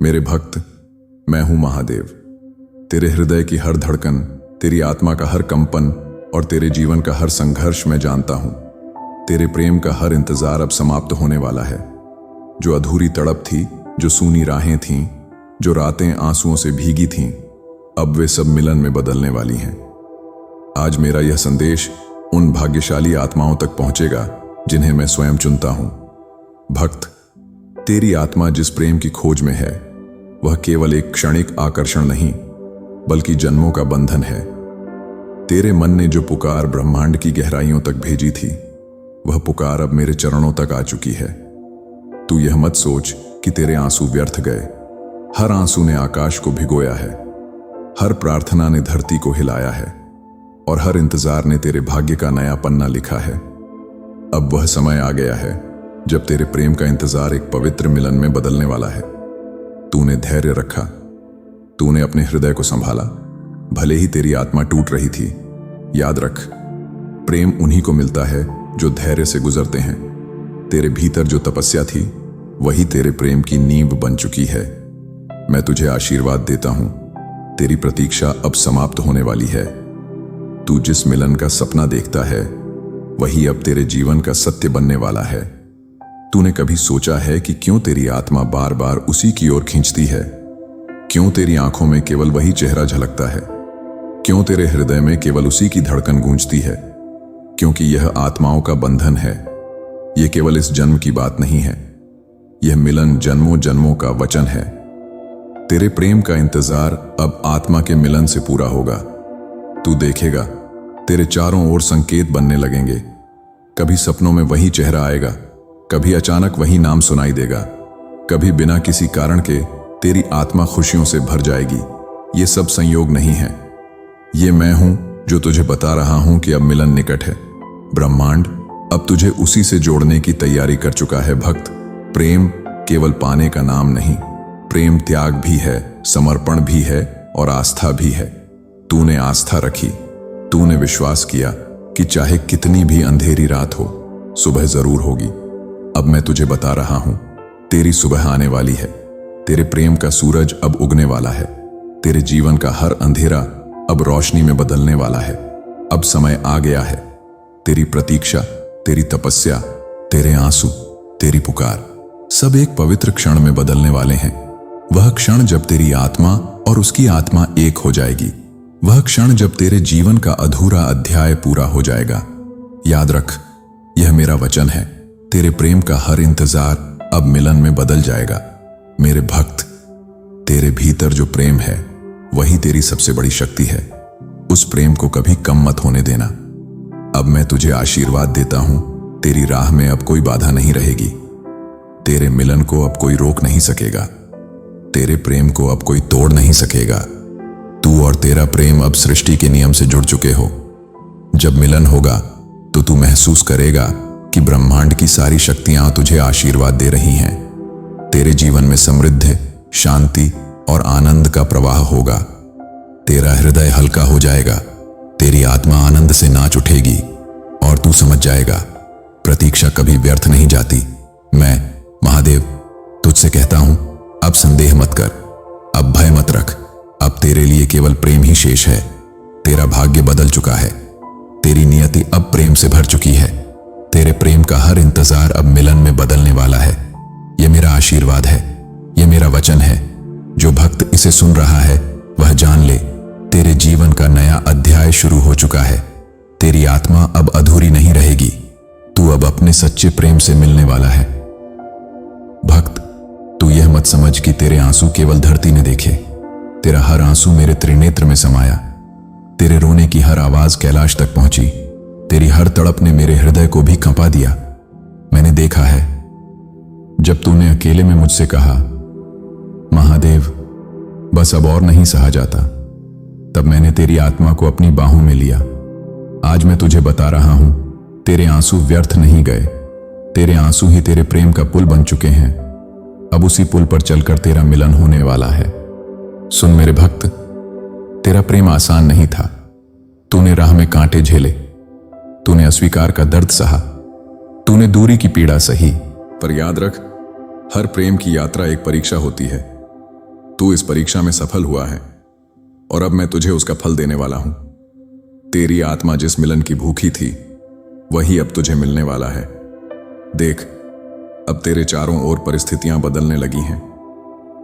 मेरे भक्त, मैं हूं महादेव। तेरे हृदय की हर धड़कन, तेरी आत्मा का हर कंपन और तेरे जीवन का हर संघर्ष मैं जानता हूं। तेरे प्रेम का हर इंतजार अब समाप्त होने वाला है। जो अधूरी तड़प थी, जो सूनी राहें थीं, जो रातें आंसुओं से भीगी थीं, अब वे सब मिलन में बदलने वाली हैं। आज मेरा यह संदेश उन भाग्यशाली आत्माओं तक पहुंचेगा जिन्हें मैं स्वयं चुनता हूं। भक्त, तेरी आत्मा जिस प्रेम की खोज में है, वह केवल एक क्षणिक आकर्षण नहीं, बल्कि जन्मों का बंधन है। तेरे मन ने जो पुकार ब्रह्मांड की गहराइयों तक भेजी थी, वह पुकार अब मेरे चरणों तक आ चुकी है। तू यह मत सोच कि तेरे आंसू व्यर्थ गए। हर आंसू ने आकाश को भिगोया है, हर प्रार्थना ने धरती को हिलाया है और हर इंतजार ने तेरे भाग्य का नया पन्ना लिखा है। अब वह समय आ गया है जब तेरे प्रेम का इंतजार एक पवित्र मिलन में बदलने वाला है। तूने धैर्य रखा, तूने अपने हृदय को संभाला, भले ही तेरी आत्मा टूट रही थी। याद रख, प्रेम उन्हीं को मिलता है जो धैर्य से गुजरते हैं। तेरे भीतर जो तपस्या थी, वही तेरे प्रेम की नींव बन चुकी है। मैं तुझे आशीर्वाद देता हूं, तेरी प्रतीक्षा अब समाप्त होने वाली है। तू जिस मिलन का सपना देखता है, वही अब तेरे जीवन का सत्य बनने वाला है। तूने कभी सोचा है कि क्यों तेरी आत्मा बार बार उसी की ओर खींचती है? क्यों तेरी आंखों में केवल वही चेहरा झलकता है? क्यों तेरे हृदय में केवल उसी की धड़कन गूंजती है? क्योंकि यह आत्माओं का बंधन है। यह केवल इस जन्म की बात नहीं है, यह मिलन जन्मों जन्मों का वचन है। तेरे प्रेम का इंतजार अब आत्मा के मिलन से पूरा होगा। तू देखेगा, तेरे चारों ओर संकेत बनने लगेंगे। कभी सपनों में वही चेहरा आएगा, कभी अचानक वही नाम सुनाई देगा, कभी बिना किसी कारण के तेरी आत्मा खुशियों से भर जाएगी। ये सब संयोग नहीं है, ये मैं हूं जो तुझे बता रहा हूं कि अब मिलन निकट है। ब्रह्मांड अब तुझे उसी से जोड़ने की तैयारी कर चुका है। भक्त, प्रेम केवल पाने का नाम नहीं, प्रेम त्याग भी है, समर्पण भी है और आस्था भी है। तूने आस्था रखी, तूने विश्वास किया कि चाहे कितनी भी अंधेरी रात हो, सुबह जरूर होगी। अब मैं तुझे बता रहा हूं, तेरी सुबह आने वाली है। तेरे प्रेम का सूरज अब उगने वाला है। तेरे जीवन का हर अंधेरा अब रोशनी में बदलने वाला है। अब समय आ गया है। तेरी प्रतीक्षा, तेरी तपस्या, तेरे आंसू, तेरी पुकार, सब एक पवित्र क्षण में बदलने वाले हैं। वह क्षण जब तेरी आत्मा और उसकी आत्मा एक हो जाएगी। वह क्षण जब तेरे जीवन का अधूरा अध्याय पूरा हो जाएगा। याद रख, यह मेरा वचन है, तेरे प्रेम का हर इंतजार अब मिलन में बदल जाएगा। मेरे भक्त, तेरे भीतर जो प्रेम है, वही तेरी सबसे बड़ी शक्ति है। उस प्रेम को कभी कम मत होने देना। अब मैं तुझे आशीर्वाद देता हूं, तेरी राह में अब कोई बाधा नहीं रहेगी। तेरे मिलन को अब कोई रोक नहीं सकेगा। तेरे प्रेम को अब कोई तोड़ नहीं सकेगा। तू और तेरा प्रेम अब सृष्टि के नियम से जुड़ चुके हो। जब मिलन होगा तो तू महसूस करेगा कि ब्रह्मांड की सारी शक्तियां तुझे आशीर्वाद दे रही हैं। तेरे जीवन में समृद्धि, शांति और आनंद का प्रवाह होगा। तेरा हृदय हल्का हो जाएगा, तेरी आत्मा आनंद से नाच उठेगी और तू समझ जाएगा, प्रतीक्षा कभी व्यर्थ नहीं जाती। मैं महादेव तुझसे कहता हूं, अब संदेह मत कर, अब भय मत रख। अब तेरे लिए केवल प्रेम ही शेष है। तेरा भाग्य बदल चुका है, तेरी नियति अब प्रेम से भर चुकी है। तेरे प्रेम का हर इंतजार अब मिलन में बदलने वाला है। यह मेरा आशीर्वाद है, यह मेरा वचन है। जो भक्त इसे सुन रहा है, वह जान ले, तेरे जीवन का नया अध्याय शुरू हो चुका है। तेरी आत्मा अब अधूरी नहीं रहेगी। तू अब अपने सच्चे प्रेम से मिलने वाला है। भक्त, तू यह मत समझ कि तेरे आंसू केवल धरती ने देखे। तेरा हर आंसू मेरे त्रिनेत्र में समाया। तेरे रोने की हर आवाज कैलाश तक पहुंची। तेरी हर तड़प ने मेरे हृदय को भी कंपा दिया। मैंने देखा है, जब तूने अकेले में मुझसे कहा, महादेव बस अब और नहीं सहा जाता, तब मैंने तेरी आत्मा को अपनी बाहों में लिया। आज मैं तुझे बता रहा हूं, तेरे आंसू व्यर्थ नहीं गए। तेरे आंसू ही तेरे प्रेम का पुल बन चुके हैं। अब उसी पुल पर चलकर तेरा मिलन होने वाला है। सुन मेरे भक्त, तेरा प्रेम आसान नहीं था। तूने राह में कांटे झेले, तूने अस्वीकार का दर्द सहा, तूने दूरी की पीड़ा सही। पर याद रख, हर प्रेम की यात्रा एक परीक्षा होती है। तू इस परीक्षा में सफल हुआ है और अब मैं तुझे उसका फल देने वाला हूं। तेरी आत्मा जिस मिलन की भूखी थी वही अब तुझे मिलने वाला है। देख, अब तेरे चारों ओर परिस्थितियां बदलने लगी हैं।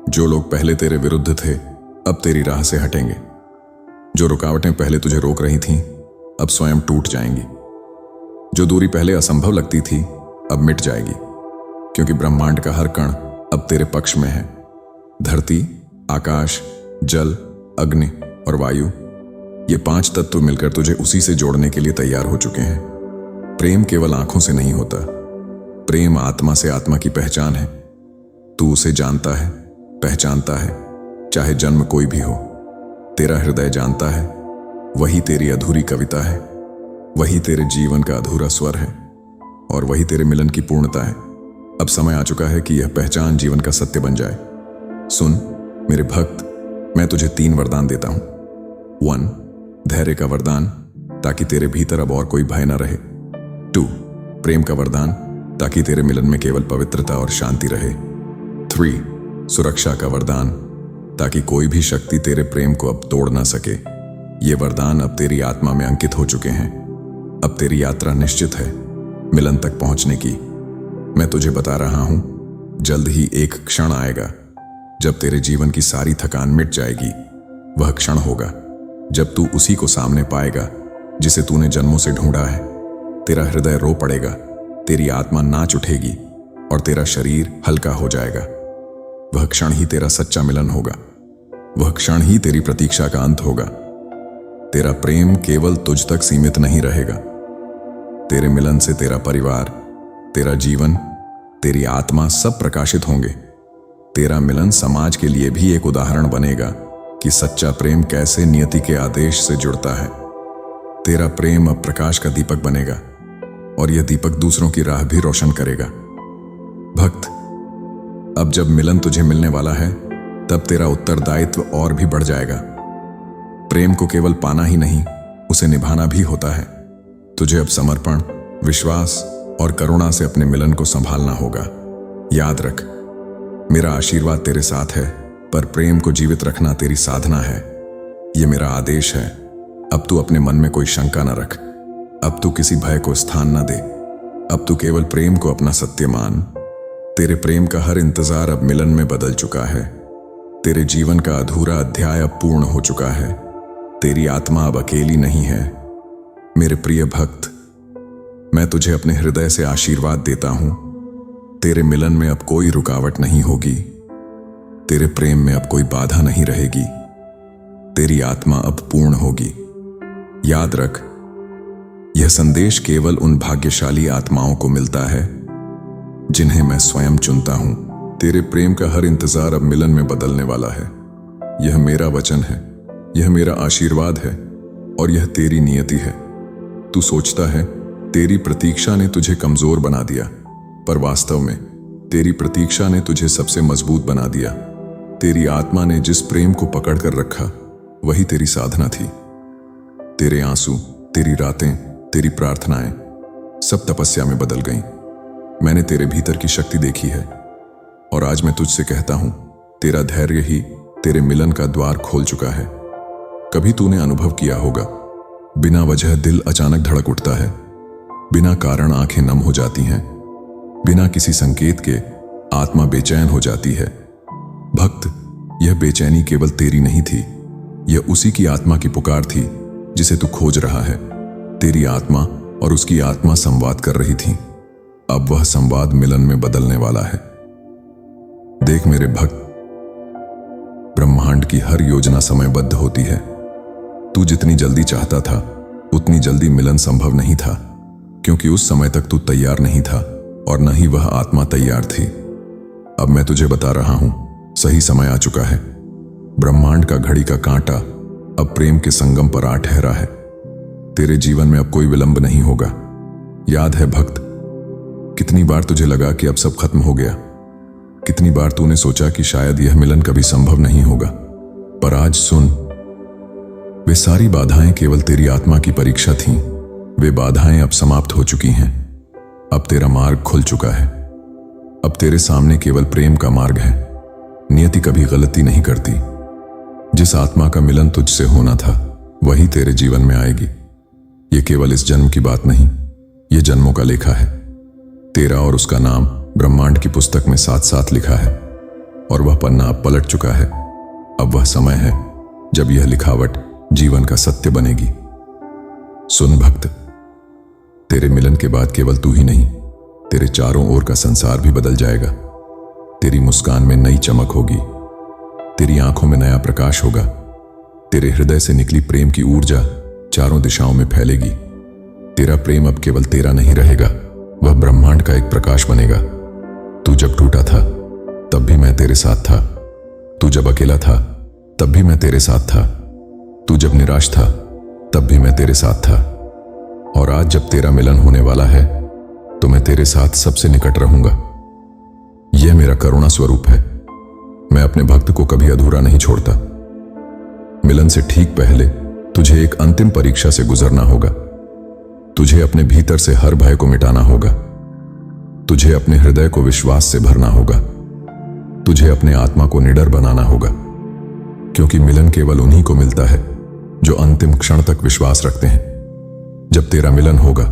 जो लोग पहले तेरे विरुद्ध थे अब तेरी राह से हटेंगे। जो रुकावटें पहले तुझे रोक रही थीं अब स्वयं टूट जाएंगी। जो दूरी पहले असंभव लगती थी अब मिट जाएगी, क्योंकि ब्रह्मांड का हर कण अब तेरे पक्ष में है। धरती, आकाश, जल, अग्नि और वायु, ये 5 तत्व मिलकर तुझे उसी से जोड़ने के लिए तैयार हो चुके हैं। प्रेम केवल आंखों से नहीं होता, प्रेम आत्मा से आत्मा की पहचान है। तू उसे जानता है, पहचानता है, चाहे जन्म कोई भी हो। तेरा हृदय जानता है, वही तेरी अधूरी कविता है, वही तेरे जीवन का अधूरा स्वर है और वही तेरे मिलन की पूर्णता है। अब समय आ चुका है कि यह पहचान जीवन का सत्य बन जाए। सुन मेरे भक्त, मैं तुझे 3 वरदान देता हूं। 1, धैर्य का वरदान, ताकि तेरे भीतर अब और कोई भय न रहे। 2, प्रेम का वरदान, ताकि तेरे मिलन में केवल पवित्रता और शांति रहे। 3, सुरक्षा का वरदान, ताकि कोई भी शक्ति तेरे प्रेम को अब तोड़ ना सके। ये वरदान अब तेरी आत्मा में अंकित हो चुके हैं। अब तेरी यात्रा निश्चित है मिलन तक पहुंचने की। मैं तुझे बता रहा हूं, जल्द ही एक क्षण आएगा जब तेरे जीवन की सारी थकान मिट जाएगी। वह क्षण होगा जब तू उसी को सामने पाएगा जिसे तूने जन्मों से ढूंढा है। तेरा हृदय रो पड़ेगा, तेरी आत्मा नाच उठेगी और तेरा शरीर हल्का हो जाएगा। वह क्षण ही तेरा सच्चा मिलन होगा। वह क्षण ही तेरी प्रतीक्षा का अंत होगा। तेरा प्रेम केवल तुझ तक सीमित नहीं रहेगा। तेरे मिलन से तेरा परिवार, तेरा जीवन, तेरी आत्मा सब प्रकाशित होंगे। तेरा मिलन समाज के लिए भी एक उदाहरण बनेगा कि सच्चा प्रेम कैसे नियति के आदेश से जुड़ता है। तेरा प्रेम अब प्रकाश का दीपक बनेगा और यह दीपक दूसरों की राह भी रोशन करेगा। भक्त, अब जब मिलन तुझे मिलने वाला है तब तेरा उत्तरदायित्व और भी बढ़ जाएगा। प्रेम को केवल पाना ही नहीं, उसे निभाना भी होता है। तुझे अब समर्पण, विश्वास और करुणा से अपने मिलन को संभालना होगा। याद रख, मेरा आशीर्वाद तेरे साथ है, पर प्रेम को जीवित रखना तेरी साधना है। यह मेरा आदेश है। अब तू अपने मन में कोई शंका न रख। अब तू किसी भय को स्थान न दे। अब तू केवल प्रेम को अपना सत्य मान। तेरे प्रेम का हर इंतजार अब मिलन में बदल चुका है। तेरे जीवन का अधूरा अध्याय अब पूर्ण हो चुका है। तेरी आत्मा अब अकेली नहीं है। मेरे प्रिय भक्त, मैं तुझे अपने हृदय से आशीर्वाद देता हूं। तेरे मिलन में अब कोई रुकावट नहीं होगी। तेरे प्रेम में अब कोई बाधा नहीं रहेगी। तेरी आत्मा अब पूर्ण होगी। याद रख, यह संदेश केवल उन भाग्यशाली आत्माओं को मिलता है जिन्हें मैं स्वयं चुनता हूं। तेरे प्रेम का हर इंतजार अब मिलन में बदलने वाला है। यह मेरा वचन है, यह मेरा आशीर्वाद है और यह तेरी नियति है। तू सोचता है तेरी प्रतीक्षा ने तुझे कमजोर बना दिया, पर वास्तव में तेरी प्रतीक्षा ने तुझे सबसे मजबूत बना दिया। तेरी आत्मा ने जिस प्रेम को पकड़ कर रखा वही तेरी साधना थी। तेरे आंसू, तेरी रातें, तेरी प्रार्थनाएं सब तपस्या में बदल गईं। मैंने तेरे भीतर की शक्ति देखी है और आज मैं तुझसे कहता हूं, तेरा धैर्य ही तेरे मिलन का द्वार खोल चुका है। कभी तूने अनुभव किया होगा, बिना वजह दिल अचानक धड़क उठता है, बिना कारण आंखें नम हो जाती हैं, बिना किसी संकेत के आत्मा बेचैन हो जाती है। भक्त, यह बेचैनी केवल तेरी नहीं थी, यह उसी की आत्मा की पुकार थी जिसे तू खोज रहा है। तेरी आत्मा और उसकी आत्मा संवाद कर रही थी। अब वह संवाद मिलन में बदलने वाला है। देख मेरे भक्त, ब्रह्मांड की हर योजना समयबद्ध होती है। तू जितनी जल्दी चाहता था उतनी जल्दी मिलन संभव नहीं था, क्योंकि उस समय तक तू तैयार नहीं था और न ही वह आत्मा तैयार थी। अब मैं तुझे बता रहा हूं, सही समय आ चुका है। ब्रह्मांड का घड़ी का कांटा अब प्रेम के संगम पर आ ठहरा है। तेरे जीवन में अब कोई विलंब नहीं होगा। याद है भक्त, कितनी बार तुझे लगा कि अब सब खत्म हो गया। कितनी बार तूने सोचा कि शायद यह मिलन कभी संभव नहीं होगा। पर आज सुन, वे सारी बाधाएं केवल तेरी आत्मा की परीक्षा थीं। वे बाधाएं अब समाप्त हो चुकी हैं। अब तेरा मार्ग खुल चुका है। अब तेरे सामने केवल प्रेम का मार्ग है। नियति कभी गलती नहीं करती। जिस आत्मा का मिलन तुझसे होना था वही तेरे जीवन में आएगी। ये केवल इस जन्म की बात नहीं, ये जन्मों का लेखा है। तेरा और उसका नाम ब्रह्मांड की पुस्तक में साथ साथ लिखा है और वह पन्ना अब पलट चुका है। अब वह समय है जब यह लिखावट जीवन का सत्य बनेगी। सुन भक्त, तेरे मिलन के बाद केवल तू ही नहीं, तेरे चारों ओर का संसार भी बदल जाएगा। तेरी मुस्कान में नई चमक होगी, तेरी आंखों में नया प्रकाश होगा, तेरे हृदय से निकली प्रेम की ऊर्जा चारों दिशाओं में फैलेगी। तेरा प्रेम अब केवल तेरा नहीं रहेगा, वह ब्रह्मांड का एक प्रकाश बनेगा। तू जब टूटा था तब भी मैं तेरे साथ था, तू जब अकेला था तब भी मैं तेरे साथ था, तू जब निराश था तब भी मैं तेरे साथ था। और आज जब तेरा मिलन होने वाला है तो मैं तेरे साथ सबसे निकट रहूंगा। यह मेरा करुणा स्वरूप है। मैं अपने भक्त को कभी अधूरा नहीं छोड़ता। मिलन से ठीक पहले तुझे एक अंतिम परीक्षा से गुजरना होगा। तुझे अपने भीतर से हर भय को मिटाना होगा। तुझे अपने हृदय को विश्वास से भरना होगा। तुझे अपने आत्मा को निडर बनाना होगा, क्योंकि मिलन केवल उन्हीं को मिलता है जो अंतिम क्षण तक विश्वास रखते हैं। जब तेरा मिलन होगा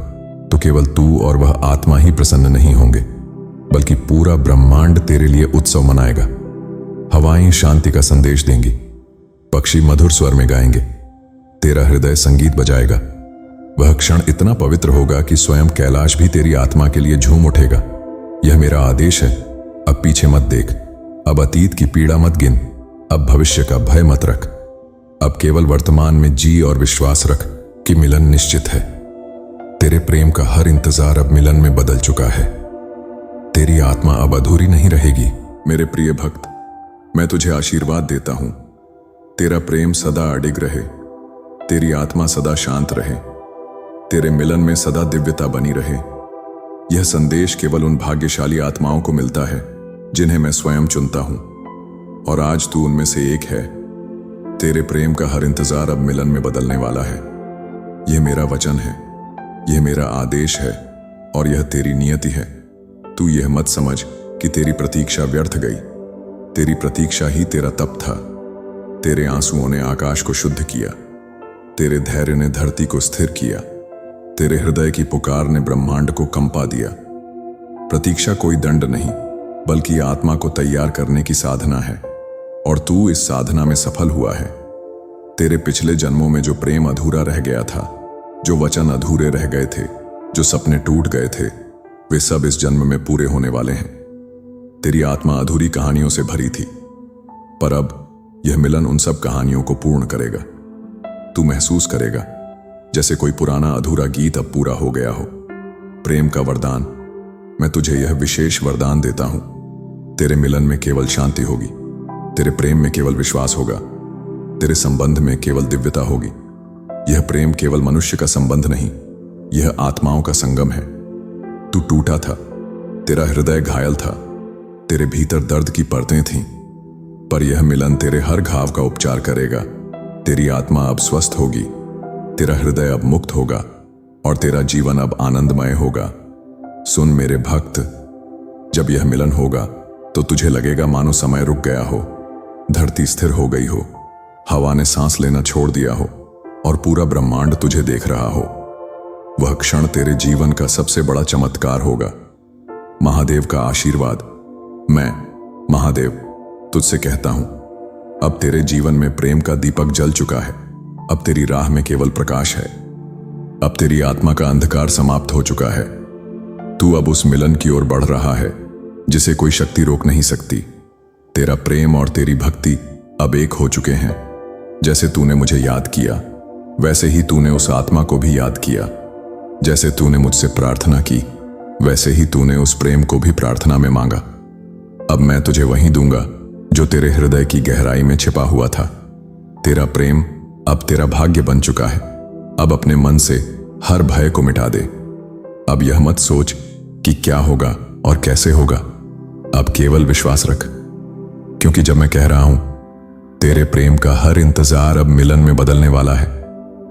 तो केवल तू और वह आत्मा ही प्रसन्न नहीं होंगे, बल्कि पूरा ब्रह्मांड तेरे लिए उत्सव मनाएगा। हवाएं शांति का संदेश देंगी, पक्षी मधुर स्वर में गाएंगे, तेरा हृदय संगीत बजाएगा। वह क्षण इतना पवित्र होगा कि स्वयं कैलाश भी तेरी आत्मा के लिए झूम उठेगा। यह मेरा आदेश है। अब पीछे मत देख, अब अतीत की पीड़ा मत गिन, अब भविष्य का भय मत रख। अब केवल वर्तमान में जी और विश्वास रख कि मिलन निश्चित है। तेरे प्रेम का हर इंतजार अब मिलन में बदल चुका है। तेरी आत्मा अब अधूरी नहीं रहेगी। मेरे प्रिय भक्त, मैं तुझे आशीर्वाद देता हूं। तेरा प्रेम सदा अडिग रहे, तेरी आत्मा सदा शांत रहे, तेरे मिलन में सदा दिव्यता बनी रहे। यह संदेश केवल उन भाग्यशाली आत्माओं को मिलता है जिन्हें मैं स्वयं चुनता हूं, और आज तू उनमें से एक है। तेरे प्रेम का हर इंतजार अब मिलन में बदलने वाला है। यह मेरा वचन है, यह मेरा आदेश है, और यह तेरी नियति है। तू यह मत समझ कि तेरी प्रतीक्षा व्यर्थ गई। तेरी प्रतीक्षा ही तेरा तप था। तेरे आंसुओं ने आकाश को शुद्ध किया, तेरे धैर्य ने धरती को स्थिर किया, तेरे हृदय की पुकार ने ब्रह्मांड को कंपा दिया। प्रतीक्षा कोई दंड नहीं, बल्कि आत्मा को तैयार करने की साधना है, और तू इस साधना में सफल हुआ है। तेरे पिछले जन्मों में जो प्रेम अधूरा रह गया था, जो वचन अधूरे रह गए थे, जो सपने टूट गए थे, वे सब इस जन्म में पूरे होने वाले हैं। तेरी आत्मा अधूरी कहानियों से भरी थी, पर अब यह मिलन उन सब कहानियों को पूर्ण करेगा। तू महसूस करेगा जैसे कोई पुराना अधूरा गीत अब पूरा हो गया हो। प्रेम का वरदान, मैं तुझे यह विशेष वरदान देता हूं। तेरे मिलन में केवल शांति होगी, तेरे प्रेम में केवल विश्वास होगा, तेरे संबंध में केवल दिव्यता होगी। यह प्रेम केवल मनुष्य का संबंध नहीं, यह आत्माओं का संगम है। तू टूटा था, तेरा हृदय घायल था, तेरे भीतर दर्द की परतें थीं, पर यह मिलन तेरे हर घाव का उपचार करेगा। तेरी आत्मा अब स्वस्थ होगी, तेरा हृदय अब मुक्त होगा, और तेरा जीवन अब आनंदमय होगा। सुन मेरे भक्त, जब यह मिलन होगा तो तुझे लगेगा मानो समय रुक गया हो, धरती स्थिर हो गई हो, हवा ने सांस लेना छोड़ दिया हो, और पूरा ब्रह्मांड तुझे देख रहा हो। वह क्षण तेरे जीवन का सबसे बड़ा चमत्कार होगा। महादेव का आशीर्वाद। मैं महादेव तुझसे कहता हूं, अब तेरे जीवन में प्रेम का दीपक जल चुका है। अब तेरी राह में केवल प्रकाश है। अब तेरी आत्मा का अंधकार समाप्त हो चुका है। तू अब उस मिलन की ओर बढ़ रहा है जिसे कोई शक्ति रोक नहीं सकती। तेरा प्रेम और तेरी भक्ति अब एक हो चुके हैं। जैसे तूने मुझे याद किया, वैसे ही तूने उस आत्मा को भी याद किया। जैसे तूने मुझसे प्रार्थना की, वैसे ही तूने उस प्रेम को भी प्रार्थना में मांगा। अब मैं तुझे वही दूंगा जो तेरे हृदय की गहराई में छिपा हुआ था। तेरा प्रेम अब तेरा भाग्य बन चुका है। अब अपने मन से हर भय को मिटा दे। अब यह मत सोच कि क्या होगा और कैसे होगा। अब केवल विश्वास रख, क्योंकि जब मैं कह रहा हूं तेरे प्रेम का हर इंतजार अब मिलन में बदलने वाला है,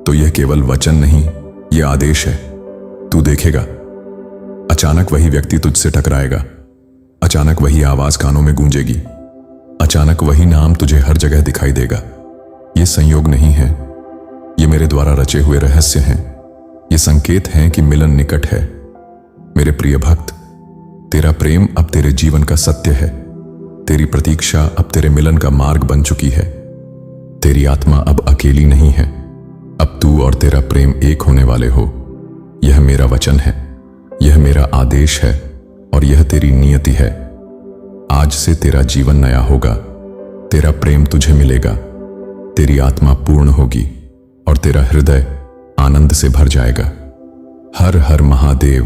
तो यह केवल वचन नहीं, यह आदेश है। तू देखेगा, अचानक वही व्यक्ति तुझसे टकराएगा, अचानक वही आवाज कानों में गूंजेगी, अचानक वही नाम तुझे हर जगह दिखाई देगा। ये संयोग नहीं है, ये मेरे द्वारा रचे हुए रहस्य हैं। ये संकेत हैं कि मिलन निकट है। मेरे प्रिय भक्त, तेरा प्रेम अब तेरे जीवन का सत्य है। तेरी प्रतीक्षा अब तेरे मिलन का मार्ग बन चुकी है। तेरी आत्मा अब अकेली नहीं है। अब तू और तेरा प्रेम एक होने वाले हो। यह मेरा वचन है, यह मेरा आदेश है और यह तेरी नियति है। आज से तेरा जीवन नया होगा। तेरा प्रेम तुझे मिलेगा, तेरी आत्मा पूर्ण होगी और तेरा हृदय आनंद से भर जाएगा। हर हर महादेव।